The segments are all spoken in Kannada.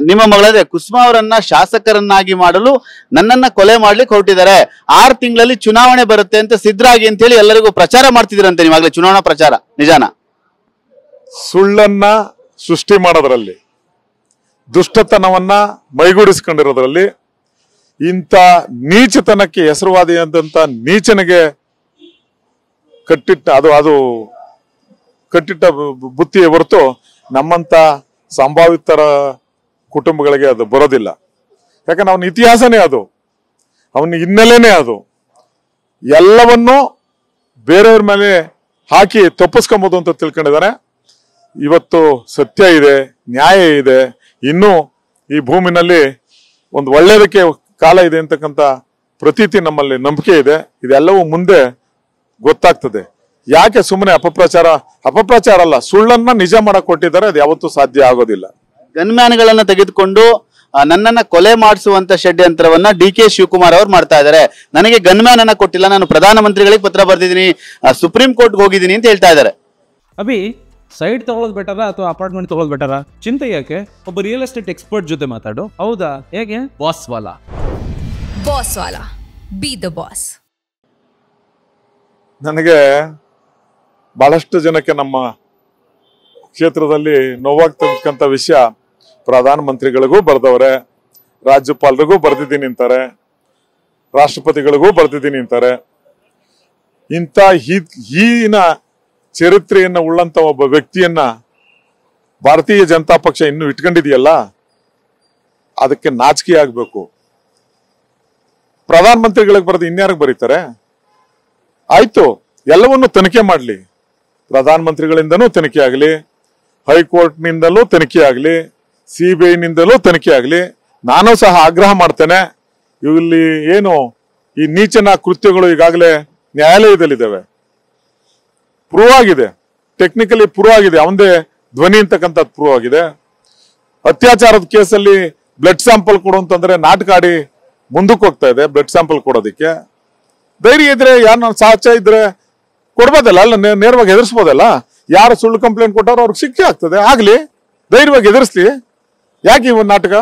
ನಿಮ್ಮ ಮಗಳೇ ಕುಸುಮಾ ಅವರನ್ನ ಶಾಸಕರನ್ನಾಗಿ ಮಾಡಲು ನನ್ನನ್ನ ಕೊಲೆ ಮಾಡ್ಲಿಕ್ಕೆ ಹೊರಟಿದ್ದಾರೆ, 6 ತಿಂಗಳಲ್ಲಿ ಚುನಾವಣೆ ಬರುತ್ತೆ ಅಂತ ಸಿದ್ಧರಾಗಿ ಅಂತ ಹೇಳಿ ಎಲ್ಲರಿಗೂ ಪ್ರಚಾರ ಮಾಡ್ತಿದ್ರಂತೆ. ನೀವಾಗಲೇ ಚುನಾವಣಾ ಪ್ರಚಾರ ನಿಜಾನ? ಸುಳ್ಳನ್ನ ಸೃಷ್ಟಿ ಮಾಡೋದ್ರಲ್ಲಿ, ದುಷ್ಟತನವನ್ನ ಮೈಗೂಡಿಸ್ಕೊಂಡಿರೋದ್ರಲ್ಲಿ, ಇಂಥ ನೀಚತನಕ್ಕೆ ಹೆಸರುವಾದಿಯಾದಂತ ನೀಚನಿಗೆ ಕಟ್ಟಿಟ್ಟ ಬುತ್ತಿಯೇ ಹೊರತು ನಮ್ಮಂತ ಸಂಭಾವಿತರ ಕುಟುಂಬಗಳಿಗೆ ಅದು ಬರೋದಿಲ್ಲ. ಯಾಕಂದ್ರೆ ಅವನ ಇತಿಹಾಸನೇ ಅದು, ಅವನ ಹಿನ್ನೆಲೆನೇ ಅದು. ಎಲ್ಲವನ್ನೂ ಬೇರೆಯವ್ರ ಮೇಲೆ ಹಾಕಿ ತಪ್ಪಿಸ್ಕೊಂಬೋದು ಅಂತ ತಿಳ್ಕೊಂಡಿದ್ದಾನೆ. ಇವತ್ತು ಸತ್ಯ ಇದೆ, ನ್ಯಾಯ ಇದೆ, ಇನ್ನೂ ಈ ಭೂಮಿನಲ್ಲಿ ಒಂದು ಒಳ್ಳೆಯದಕ್ಕೆ ಕಾಲ ಇದೆ ಅಂತಕ್ಕಂಥ ಪ್ರತೀತಿ ನಮ್ಮಲ್ಲಿ ನಂಬಿಕೆ ಇದೆ. ಇದೆಲ್ಲವೂ ಮುಂದೆ ಗೊತ್ತಾಗ್ತದೆ. ಯಾಕೆ ಸುಮ್ಮನೆ ಅಪಪ್ರಚಾರ ಅಲ್ಲ, ಸುಳ್ಳನ್ನ ನಿಜ ಮಾಡಕ್ ಕೊಟ್ಟಿದ್ದಾರೆ. ಅದು ಯಾವತ್ತೂ ಸಾಧ್ಯ ಆಗೋದಿಲ್ಲ. ಗನ್ಮ್ಯಾನ್ಗಳನ್ನ ತೆಗೆದುಕೊಂಡು ನನ್ನನ್ನ ಕೊಲೆ ಮಾಡಿಸುವಂತ ಷಡ್ಯಂತ್ರವನ್ನ ಡಿ.ಕೆ. ಶಿವಕುಮಾರ್ ಅವರು ಮಾಡ್ತಾ ಇದ್ದಾರೆ. ನನಗೆ ಗನ್ಮ್ಯಾನ್ ಅನ್ನ ಕೊಟ್ಟಿಲ್ಲ, ನಾನು ಪ್ರಧಾನಮಂತ್ರಿಗಳಿಗೆ ಪತ್ರ ಬರ್ದಿದ್ದೀನಿ, ಸುಪ್ರೀಂ ಕೋರ್ಟ್ಗೆ ಹೋಗಿದ್ದೀನಿ ಅಂತ ಹೇಳ್ತಾ ಇದ್ದಾರೆ. ಅಭಿ, ಸೈಡ್ ತಗೊಳ್ಳೋದು ಬೆಟರಾ ಅಥವಾ ಅಪಾರ್ಟ್ಮೆಂಟ್ ತಗೊಳ್ಳೋದು ಬೆಟರಾ? ಚಿಂತೆ ಯಾಕೆ, ಒಬ್ಬ ರಿಯಲ್ ಎಸ್ಟೇಟ್ ಎಕ್ಸ್ಪರ್ಟ್ ಜೊತೆ ಮಾತಾಡು. ಹೌದಾ? ಹೇಗೆ? Boss Vala B the boss. ನನಗೆ ಬಹಳಷ್ಟು ಜನಕ್ಕೆ ನಮ್ಮ ಕ್ಷೇತ್ರದಲ್ಲಿ ನೋವಾಗ್ತಕ್ಕಂಥ ವಿಷಯ, ಪ್ರಧಾನಮಂತ್ರಿಗಳಿಗೂ ಬರ್ದವ್ರೆ, ರಾಜ್ಯಪಾಲರಿಗೂ ಬರ್ದಿದ್ದೀನಿ ಅಂತಾರೆ, ರಾಷ್ಟ್ರಪತಿಗಳಿಗೂ ಬರ್ದಿದ್ದೀನಿ ಅಂತಾರೆ. ಇಂಥ ಹೀನ ಚರಿತ್ರೆಯನ್ನ ಉಳ್ಳಂತ ಒಬ್ಬ ವ್ಯಕ್ತಿಯನ್ನ ಭಾರತೀಯ ಜನತಾ ಪಕ್ಷ ಇನ್ನು ಇಟ್ಕೊಂಡಿದೆಯಲ್ಲ, ಅದಕ್ಕೆ ನಾಚಿಕೆ ಆಗ್ಬೇಕು. ಪ್ರಧಾನಮಂತ್ರಿಗಳಿಗೆ ಬರೆದು ಇನ್ಯಾರಿಗೆ ಬರೀತಾರೆ? ಆಯ್ತು, ಎಲ್ಲವನ್ನು ತನಿಖೆ ಮಾಡ್ಲಿ. ಪ್ರಧಾನಮಂತ್ರಿಗಳಿಂದನೂ ತನಿಖೆ ಆಗಲಿ, ಹೈಕೋರ್ಟ್ನಿಂದಲೂ ತನಿಖೆ ಆಗಲಿ, CBI-ನಿಂದಲೂ ತನಿಖೆ ಆಗಲಿ. ನಾನು ಸಹ ಆಗ್ರಹ ಮಾಡ್ತೇನೆ. ಇಲ್ಲಿ ಏನು ಈ ನೀಚನ ಕೃತ್ಯಗಳು ಈಗಾಗಲೇ ನ್ಯಾಯಾಲಯದಲ್ಲಿದ್ದಾವೆ, ಪ್ರೂವ್ ಆಗಿದೆ, ಟೆಕ್ನಿಕಲಿ ಪ್ರೂವ್ ಆಗಿದೆ, ಅವಂದೇ ಧ್ವನಿ ಅಂತಕ್ಕಂಥದ್ದು ಪ್ರೂವ್ ಆಗಿದೆ. ಅತ್ಯಾಚಾರದ ಕೇಸಲ್ಲಿ ಬ್ಲಡ್ ಸ್ಯಾಂಪಲ್ ಕೊಡು ಅಂತಂದ್ರೆ ನಾಟಕ ಆಡಿ ಮುಂದಕ್ಕೆ ಹೋಗ್ತಾ ಇದೆ ಬ್ಲಡ್ ಸ್ಯಾಂಪಲ್ ಕೊಡೋದಕ್ಕೆ. ಧೈರ್ಯ ಇದ್ರೆ, ಯಾರು ಸಾಕ್ಷ್ಯ ಇದ್ರೆ ಕೊಡ್ಬೋದಲ್ಲ, ಅಲ್ಲ ನೇರವಾಗಿ ಎದುರಿಸ್ಬೋದಲ್ಲ. ಯಾರು ಸುಳ್ಳು ಕಂಪ್ಲೇಂಟ್ ಕೊಟ್ಟಾರೋ ಅವ್ರಿಗೆ ಶಿಕ್ಷೆ ಆಗ್ತದೆ, ಆಗ್ಲಿ, ಧೈರ್ಯವಾಗಿ ಎದುರಿಸ್ಲಿ. ಯಾಕೆ ಒಂದು ನಾಟಕ?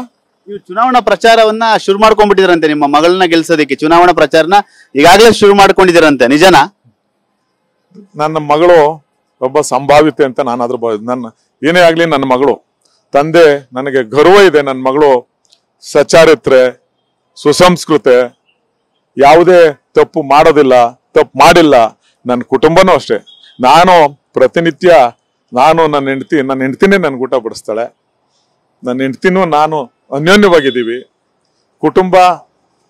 ನೀವು ಚುನಾವಣಾ ಪ್ರಚಾರವನ್ನ ಶುರು ಮಾಡ್ಕೊಂಡ್ಬಿಟ್ಟಿದ್ರಂತೆ, ನಿಮ್ಮ ಮಗಳನ್ನ ಗೆಲ್ಸೋದಕ್ಕೆ ಚುನಾವಣಾ ಪ್ರಚಾರನ ಈಗಾಗಲೇ ಶುರು ಮಾಡ್ಕೊಂಡಿದ್ದೀರಂತೆ, ನಿಜನಾ? ನನ್ನ ಮಗಳು ಒಬ್ಬ ಸಂಭಾವಿತೆ ಅಂತ ನಾನು ಅದ್ರ ನನ್ನ ಏನೇ ಆಗ್ಲಿ, ನನ್ನ ಮಗಳು ತಂದೆ, ನನಗೆ ಗರ್ವ ಇದೆ. ನನ್ನ ಮಗಳು ಸಚಾರಿತ್ರೆ, ಸುಸಂಸ್ಕೃತೆ, ಯಾವುದೇ ತಪ್ಪು ಮಾಡೋದಿಲ್ಲ, ತಪ್ಪು ಮಾಡಿಲ್ಲ. ನನ್ನ ಕುಟುಂಬನೂ ಅಷ್ಟೇ. ನಾನು ಪ್ರತಿನಿತ್ಯ ನನ್ನ ಹೆಂಡತಿನೇ ನನ್ಗೆ ಊಟ ಬಡಿಸ್ತಾಳೆ. ನನ್ನ ಹೆಂಡತಿನೂ ನಾನು ಅನ್ಯೋನ್ಯವಾಗಿದ್ದೀವಿ. ಕುಟುಂಬ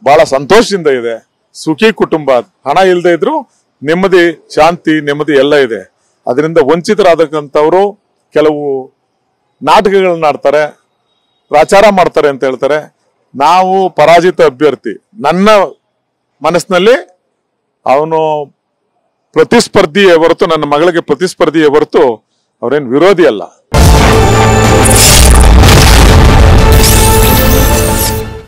ಬಹಳ ಸಂತೋಷದಿಂದ ಇದೆ, ಸುಖಿ ಕುಟುಂಬ. ಹಣ ಇಲ್ಲದೆ ಇದ್ರು ನೆಮ್ಮದಿ, ಶಾಂತಿ, ನೆಮ್ಮದಿ ಎಲ್ಲ ಇದೆ. ಅದರಿಂದ ವಂಚಿತರಾದಕ್ಕಂಥವ್ರು ಕೆಲವು ನಾಟಕಗಳನ್ನ ಆಡ್ತಾರೆ, ಪ್ರಚಾರ ಮಾಡ್ತಾರೆ ಅಂತ ಹೇಳ್ತಾರೆ. ನಾವು ಪರಾಜಿತ ಅಭ್ಯರ್ಥಿ. ನನ್ನ ಮನಸ್ಸಿನಲ್ಲಿ ಅವನು ಪ್ರತಿಸ್ಪರ್ಧಿಯೇ ಹೊರತು, ನನ್ನ ಮಗಳಿಗೆ ಪ್ರತಿಸ್ಪರ್ಧಿಯೇ ಹೊರತು ಅವ್ರೇನು ವಿರೋಧಿ ಅಲ್ಲ.